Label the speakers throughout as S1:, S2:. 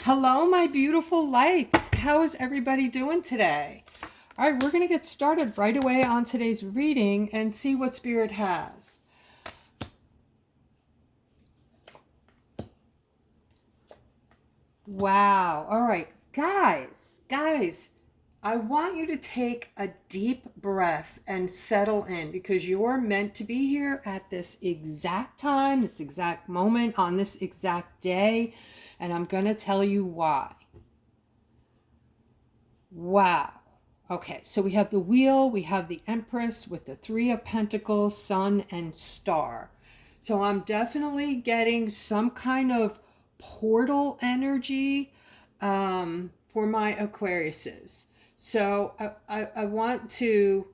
S1: Hello, my beautiful lights. How is everybody doing today? All right, we're going to get started right away on today's reading and see what Spirit has. Wow. All right, guys, I want you to take a deep breath and settle in because you're meant to be here at this exact time, this exact moment, on this exact day, and I'm going to tell you why. Wow. Okay, so we have the wheel, we have the Empress with the Three of Pentacles, Sun, and Star. So I'm definitely getting some kind of portal energy for my Aquariuses. So I want to,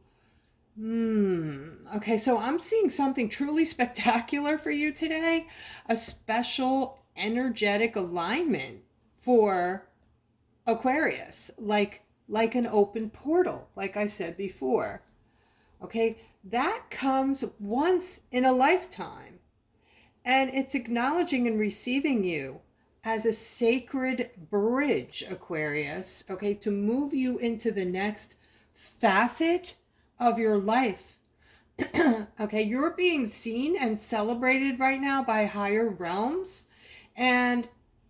S1: okay, so I'm seeing something truly spectacular for you today. A special energetic alignment for Aquarius, like an open portal, like I said before. Okay, that comes once in a lifetime, and it's acknowledging and receiving you as a sacred bridge, Aquarius, okay, to move you into the next facet of your life. Okay, you're being seen and celebrated right now by higher realms, and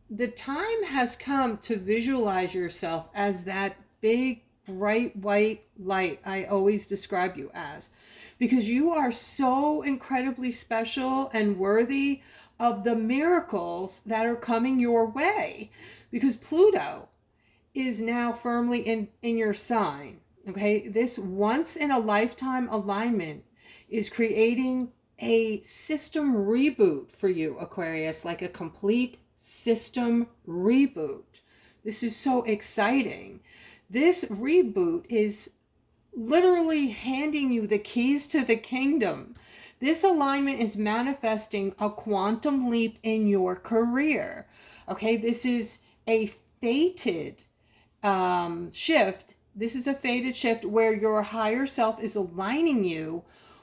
S1: the time has come to visualize yourself as that big, bright white light I always describe you as, because you are so incredibly special and worthy of the miracles that are coming your way, because Pluto is now firmly in your sign. Okay, this once in a lifetime alignment is creating a system reboot for you, Aquarius, like a complete system reboot. This is so exciting. This reboot is literally handing you the keys to the kingdom. This alignment is manifesting a quantum leap in your career. Okay, this is a fated shift. This is a fated shift where your higher self is aligning you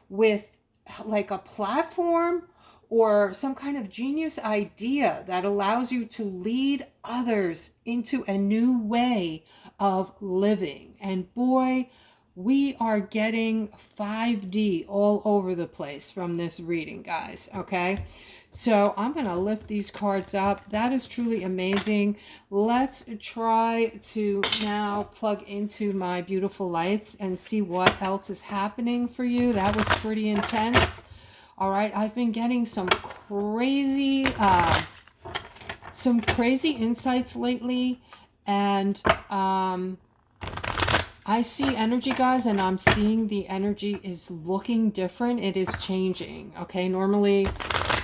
S1: with like a platform or some kind of genius idea that allows you to lead others into a new way of living. And boy, we are getting 5D all over the place from this reading, guys, okay? So I'm going to lift these cards up. That is truly amazing. Let's try to now plug into my beautiful lights and see what else is happening for you. That was pretty intense. All right, I've been getting some crazy insights lately, and I see energy, guys, and I'm seeing the energy is looking different. It is changing. Okay, normally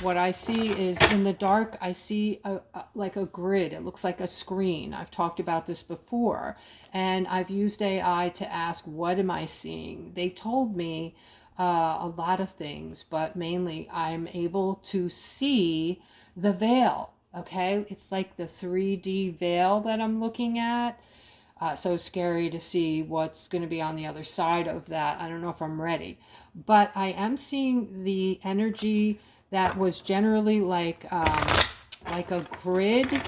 S1: what I see is in the dark, I see like a grid. It looks like a screen. I've talked about this before, and I've used AI to ask, what am I seeing? They told me a lot of things, but mainly I'm able to see the veil. Okay, it's like the 3D veil that I'm looking at. So scary to see what's going to be on the other side of that. I don't know if I'm ready, but I am seeing the energy that was generally like a grid.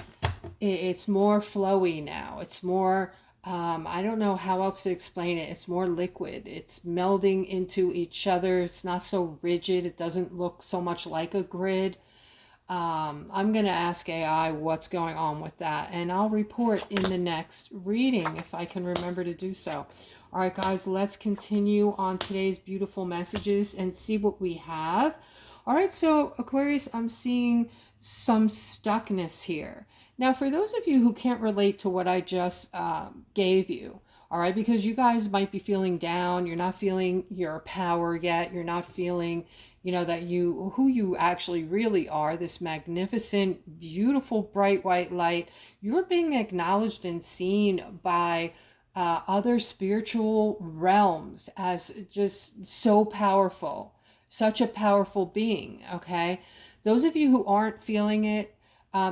S1: It's more flowy now. It's more, I don't know how else to explain it. It's more liquid. It's melding into each other. It's not so rigid. It doesn't look so much like a grid. I'm going to ask AI what's going on with that, and I'll report in the next reading if I can remember to do so. All right, guys, let's continue on today's beautiful messages and see what we have. All right, so Aquarius, I'm seeing some stuckness here. Now, for those of you who can't relate to what I just gave you, all right, because you guys might be feeling down, you're not feeling your power yet, you're not feeling, you know, that who you actually really are, this magnificent, beautiful, bright white light. You're being acknowledged and seen by other spiritual realms as just so powerful, such a powerful being. Okay, those of you who aren't feeling it,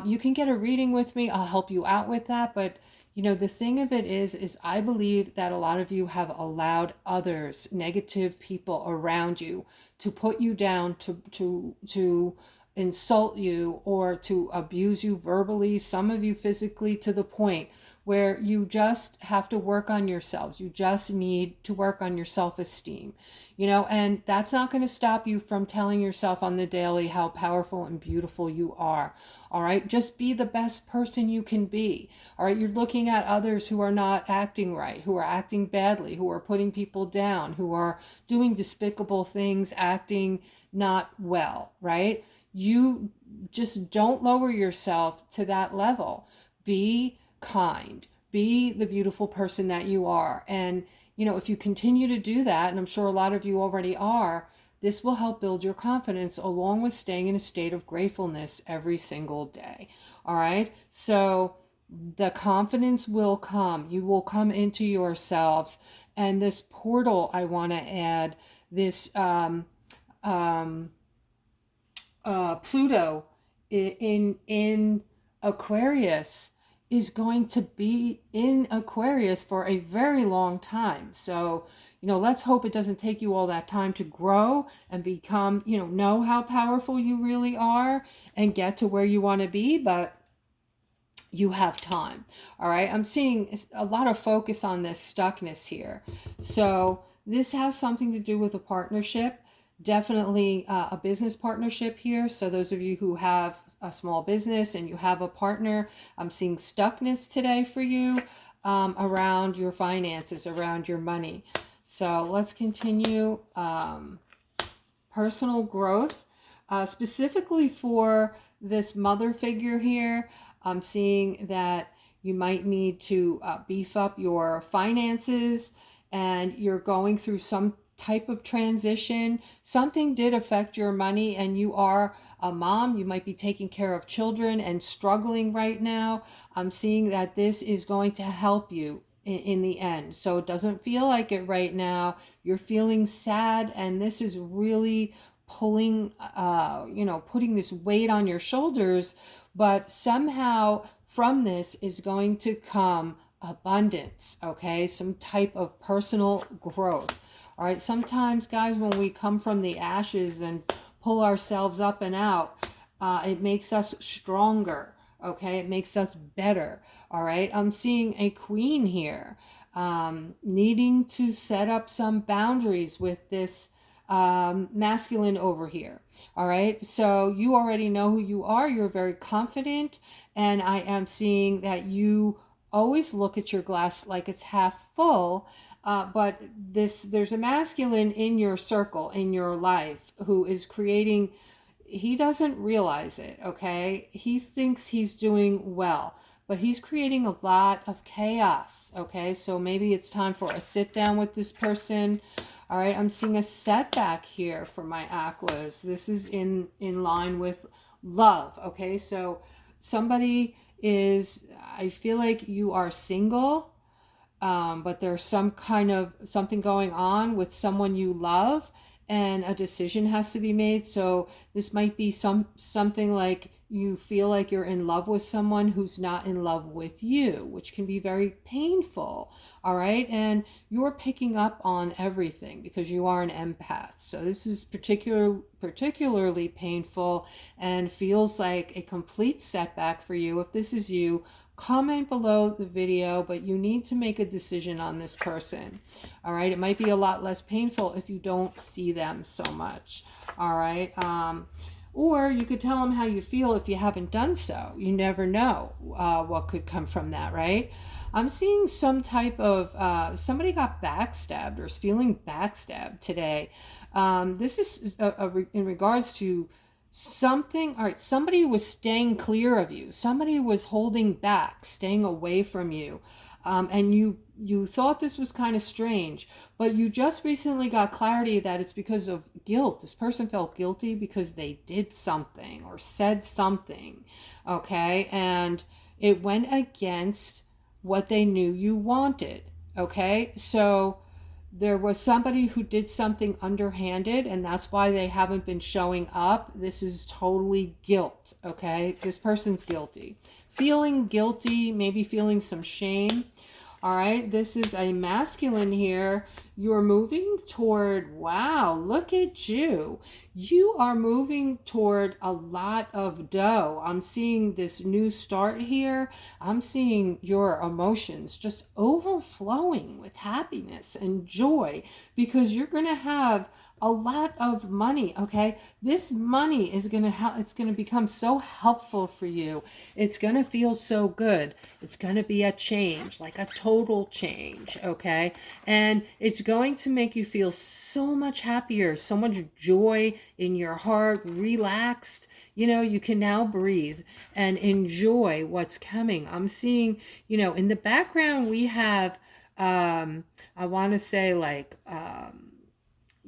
S1: you can get a reading with me. I'll help you out with that. But you know, the thing of it is I believe that a lot of you have allowed others, negative people around you, to put you down, to insult you or to abuse you verbally, some of you physically, to the point where you just have to work on yourselves. You just need to work on your self-esteem, you know, and that's not going to stop you from telling yourself on the daily how powerful and beautiful you are. All right. Just be the best person you can be. All right. You're looking at others who are not acting right, who are acting badly, who are putting people down, who are doing despicable things, acting not well, right? You just don't lower yourself to that level. Be kind, be the beautiful person that you are. And, you know, if you continue to do that, and I'm sure a lot of you already are, this will help build your confidence along with staying in a state of gratefulness every single day. All right. So the confidence will come. You will come into yourselves. And this portal, I want to add this Pluto in Aquarius is going to be in Aquarius for a very long time. So, you know, let's hope it doesn't take you all that time to grow and become, you know how powerful you really are and get to where you want to be, but you have time. All right. I'm seeing a lot of focus on this stuckness here. So this has something to do with a partnership. Definitely a business partnership here. So those of you who have a small business and you have a partner, I'm seeing stuckness today for you around your finances, around your money. So let's continue. Personal growth, specifically for this mother figure here. I'm seeing that you might need to beef up your finances, and you're going through some type of transition. Something did affect your money, and you are a mom. You might be taking care of children and struggling right now. I'm seeing that this is going to help you in the end. So it doesn't feel like it right now. You're feeling sad, and this is really pulling, putting this weight on your shoulders. But somehow from this is going to come abundance, okay? Some type of personal growth. All right, sometimes, guys, when we come from the ashes and pull ourselves up and out, it makes us stronger, okay? It makes us better, all right? I'm seeing a queen here needing to set up some boundaries with this masculine over here, all right? So you already know who you are. You're very confident, and I am seeing that you always look at your glass like it's half full. But there's a masculine in your circle, in your life, who is creating, he doesn't realize it, okay? He thinks he's doing well, but he's creating a lot of chaos, okay? So maybe it's time for a sit down with this person. All right, I'm seeing a setback here for my aquas. This is in line with love, okay? So somebody is, I feel like you are single, but there's some kind of something going on with someone you love, and a decision has to be made. So this might be something like you feel like you're in love with someone who's not in love with you, which can be very painful. All right, and you're picking up on everything because you are an empath. So this is particularly painful and feels like a complete setback for you. If this is you, comment below the video, but you need to make a decision on this person. All right, it might be a lot less painful if you don't see them so much. All right, or you could tell them how you feel if you haven't done so. You never know what could come from that, right? I'm seeing some type of somebody got backstabbed or is feeling backstabbed today. This is in regards to something. All right, somebody was staying clear of you. Somebody was holding back, staying away from you. And you thought this was kind of strange, but you just recently got clarity that it's because of guilt. This person felt guilty because they did something or said something, okay? And it went against what they knew you wanted, okay? So there was somebody who did something underhanded, and that's why they haven't been showing up. This is totally guilt, okay? This person's guilty. Feeling guilty, maybe feeling some shame. All right, this is a masculine here. you're moving toward, wow, look at you. You are moving toward a lot of dough. I'm seeing this new start here. I'm seeing your emotions just overflowing with happiness and joy because you're going to have a lot of money. Okay, this money is going to help. It's going to become so helpful for you. It's going to feel so good. It's going to be a change, like a total change. Okay, and it's going to make you feel so much happier, so much joy in your heart, relaxed. You know, you can now breathe and enjoy what's coming. I'm seeing, you know, in the background we have I want to say like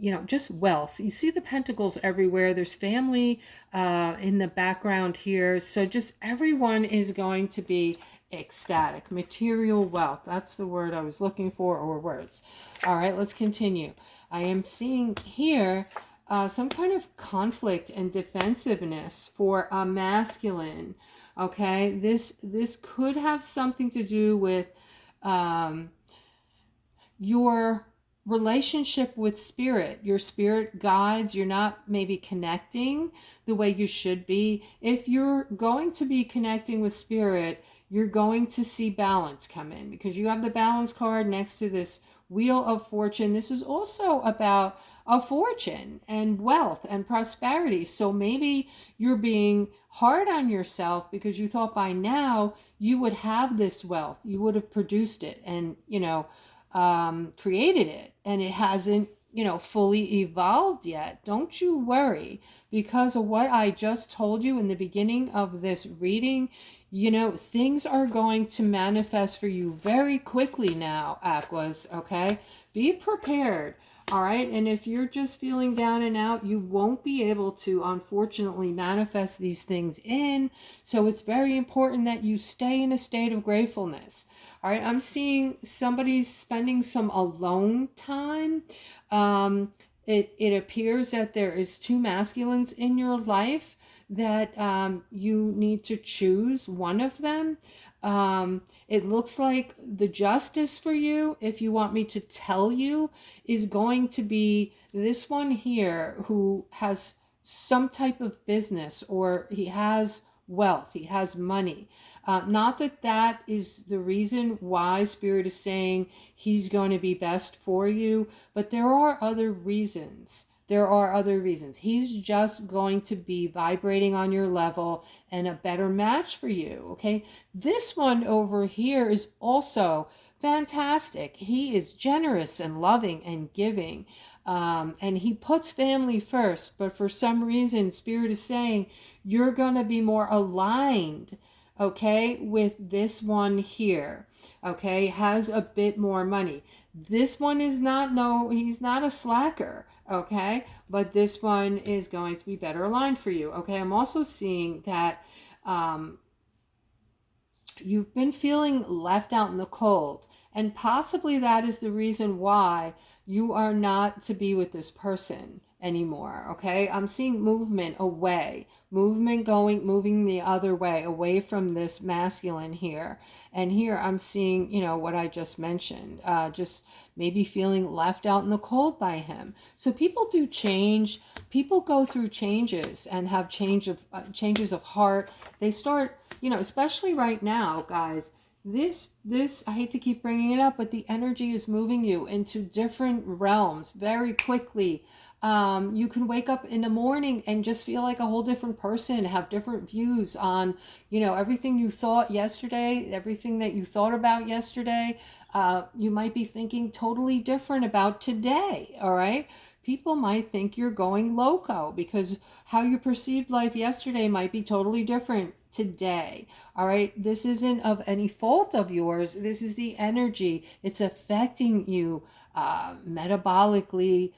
S1: you know, just wealth. You see the pentacles everywhere. There's family in the background here. So just everyone is going to be ecstatic. Material wealth. That's the word I was looking for, or words. All right, let's continue. I am seeing here some kind of conflict and defensiveness for a masculine. Okay, this could have something to do with your relationship with spirit. Your spirit guides, you're not maybe connecting the way you should be. If you're going to be connecting with spirit, you're going to see balance come in because you have the balance card next to this wheel of fortune. This is also about a fortune and wealth and prosperity. So maybe you're being hard on yourself because you thought by now you would have this wealth, you would have produced it and, you know, created it, and it hasn't, you know, fully evolved yet. Don't you worry, because of what I just told you in the beginning of this reading. You know, things are going to manifest for you very quickly now, Aquas. Okay, be prepared. All right, and if you're just feeling down and out, you won't be able to, unfortunately, manifest these things in. So it's very important that you stay in a state of gratefulness. All right, I'm seeing somebody spending some alone time. It appears that there is two masculines in your life that you need to choose one of them. It looks like the justice for you, if you want me to tell you, is going to be this one here who has some type of business, or he has wealth, he has money. Not that that is the reason why Spirit is saying he's going to be best for you, but there are other reasons. There are other reasons. He's just going to be vibrating on your level and a better match for you, okay? This one over here is also fantastic. He is generous and loving and giving. And he puts family first, but for some reason, Spirit is saying you're going to be more aligned, okay, with this one here, okay, has a bit more money. This one is not, no, he's not a slacker, okay, but this one is going to be better aligned for you, okay. I'm also seeing that you've been feeling left out in the cold, and possibly that is the reason why you are not to be with this person anymore, okay? I'm seeing movement away, moving the other way, away from this masculine here. And here I'm seeing, you know, what I just mentioned, just maybe feeling left out in the cold by him. So people do change, people go through changes and have changes of heart. They start, you know, especially right now, guys, this I hate to keep bringing it up, but the energy is moving you into different realms very quickly. You can wake up in the morning and just feel like a whole different person, have different views on, you know, everything you thought yesterday, everything that you thought about yesterday. You might be thinking totally different about today, all right? People might think you're going loco because how you perceived life yesterday might be totally different today. All right, this isn't of any fault of yours. This is the energy. It's affecting you metabolically,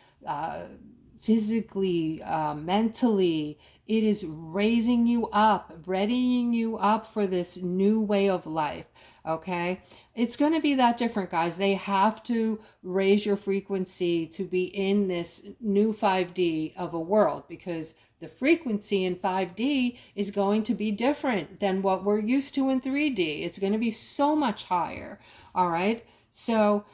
S1: physically, mentally. It is raising you up, readying you up for this new way of life. Okay, it's going to be that different, guys. They have to raise your frequency to be in this new 5D of a world, because the frequency in 5D is going to be different than what we're used to in 3D. It's going to be so much higher. All right, so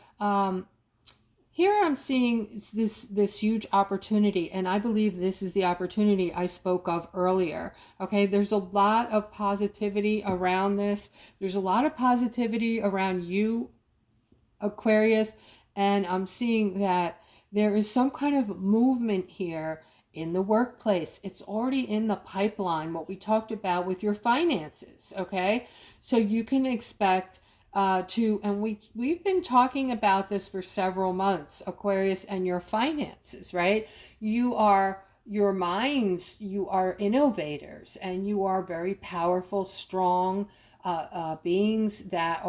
S1: Here I'm seeing this huge opportunity, and I believe this is the opportunity I spoke of earlier. Okay, there's a lot of positivity around this. There's a lot of positivity around you, Aquarius, and I'm seeing that there is some kind of movement here in the workplace. It's already in the pipeline, what we talked about with your finances, okay? So you can expect and we've been talking about this for several months, Aquarius, and your finances, right? You are your minds, you are innovators, and you are very powerful, strong beings that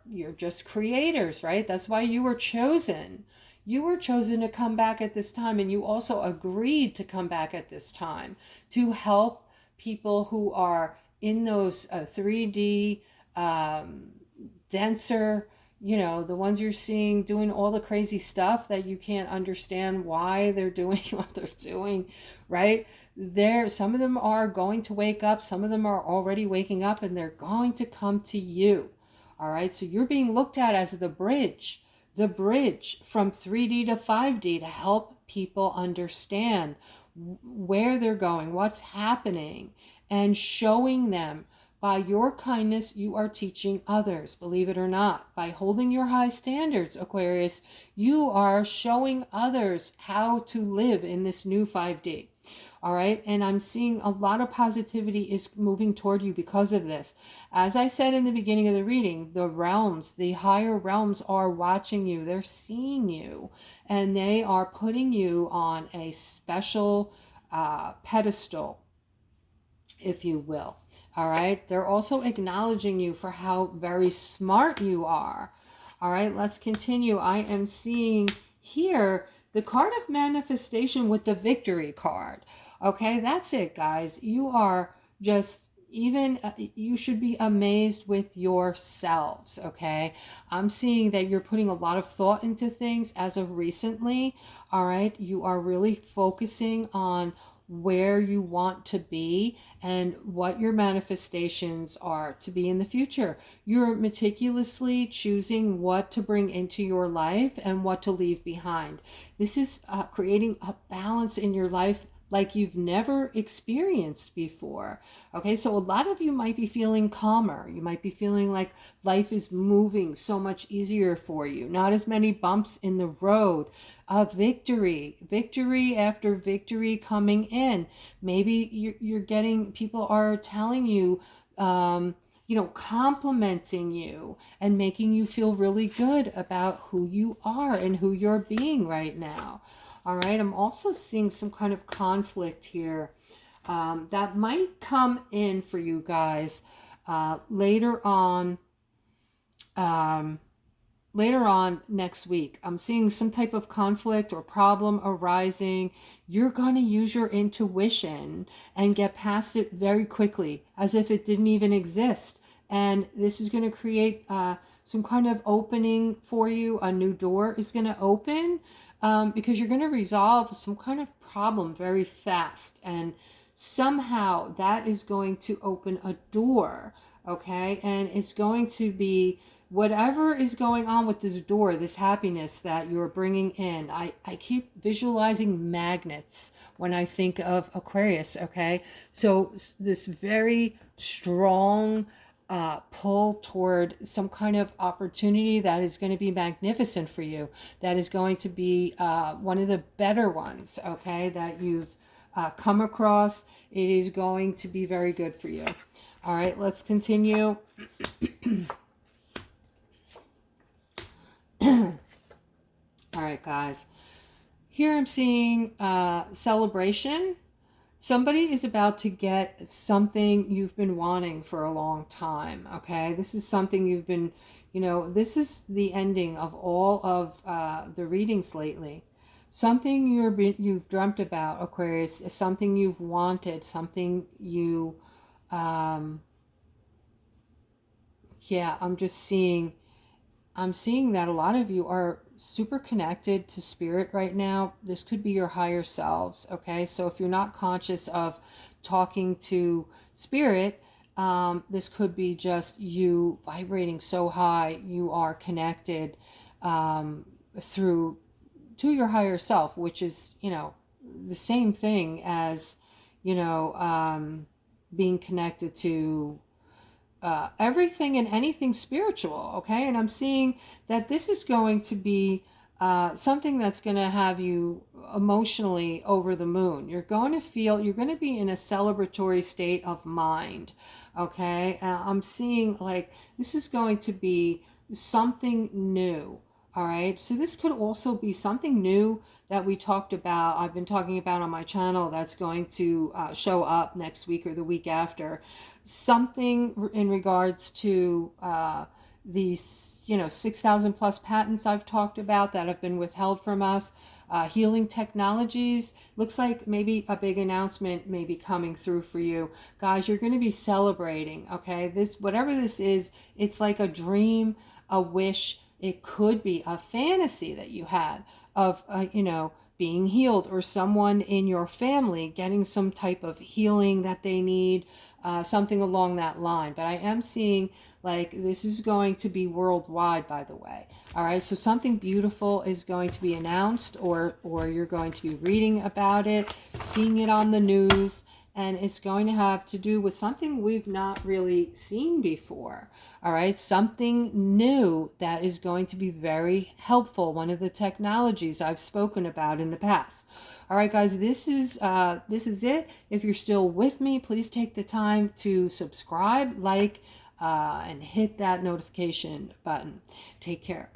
S1: you're just creators, right? That's why you were chosen. You were chosen to come back at this time, and you also agreed to come back at this time to help people who are in those 3D denser, the ones you're seeing doing all the crazy stuff that you can't understand why they're doing what they're doing, right? Some of them are going to wake up, some of them are already waking up, and they're going to come to you. All right, so you're being looked at as the bridge from 3D to 5D to help people understand where they're going, what's happening, and showing them. By your kindness, you are teaching others, believe it or not. By holding your high standards, Aquarius, you are showing others how to live in this new 5D. All right, and I'm seeing a lot of positivity is moving toward you because of this. As I said in the beginning of the reading, the realms, the higher realms are watching you. They're seeing you, and they are putting you on a special pedestal, if you will. All right, they're also acknowledging you for how very smart you are. All right, let's continue. I am seeing here the card of manifestation with the victory card. Okay, that's it, guys. You are just you should be amazed with yourselves. Okay, I'm seeing that you're putting a lot of thought into things as of recently. All right, you are really focusing on where you want to be and what your manifestations are to be in the future. You're meticulously choosing what to bring into your life and what to leave behind. This is creating a balance in your life like you've never experienced before. Okay, so a lot of you might be feeling calmer. You might be feeling like life is moving so much easier for you. Not as many bumps in the road. Victory after victory coming in. Maybe you're getting, people are telling you, complimenting you and making you feel really good about who you are and who you're being right now. All right, I'm also seeing some kind of conflict here that might come in for you guys later on next week. I'm seeing some type of conflict or problem arising. You're going to use your intuition and get past it very quickly, as if it didn't even exist. And this is going to create some kind of opening for you. A new door is going to open because you're going to resolve some kind of problem very fast. And somehow that is going to open a door, okay? And it's going to be whatever is going on with this door, this happiness that you're bringing in. I keep visualizing magnets when I think of Aquarius, okay? So this very strong pull toward some kind of opportunity that is going to be magnificent for you, that is going to be one of the better ones, okay, that you've come across. It is going to be very good for you. All right, let's continue. All right, guys. Here I'm seeing celebration. Somebody is about to get something you've been wanting for a long time, okay? This is something you've been, this is the ending of all of the readings lately. Something you've dreamt about, Aquarius, is something you've wanted, something you, I'm seeing that a lot of you are super connected to spirit right now. This could be your higher selves, okay? So if you're not conscious of talking to spirit, this could be just you vibrating so high. You are connected through to your higher self, which is, you know, the same thing as, you know, being connected to everything and anything spiritual. Okay. And I'm seeing that this is going to be something that's going to have you emotionally over the moon. You're going to feel, you're going to be in a celebratory state of mind. Okay. I'm seeing like this is going to be something new. All right. So this could also be something new that we talked about, I've been talking about on my channel, that's going to show up next week or the week after. Something in regards to these, you know, 6,000 plus patents I've talked about that have been withheld from us. Healing technologies. Looks like maybe a big announcement may be coming through for you. Guys, you're going to be celebrating, okay? This, whatever this is, it's like a dream, a wish. It could be a fantasy that you had of, you know, being healed, or someone in your family getting some type of healing that they need, something along that line. But I am seeing like this is going to be worldwide, by the way. All right, so something beautiful is going to be announced, or you're going to be reading about it, seeing it on the news, and it's going to have to do with something we've not really seen before. All right, something new that is going to be very helpful. One of the technologies I've spoken about in the past. All right, guys, this is it. If you're still with me, please take the time to subscribe, like, and hit that notification button. Take care.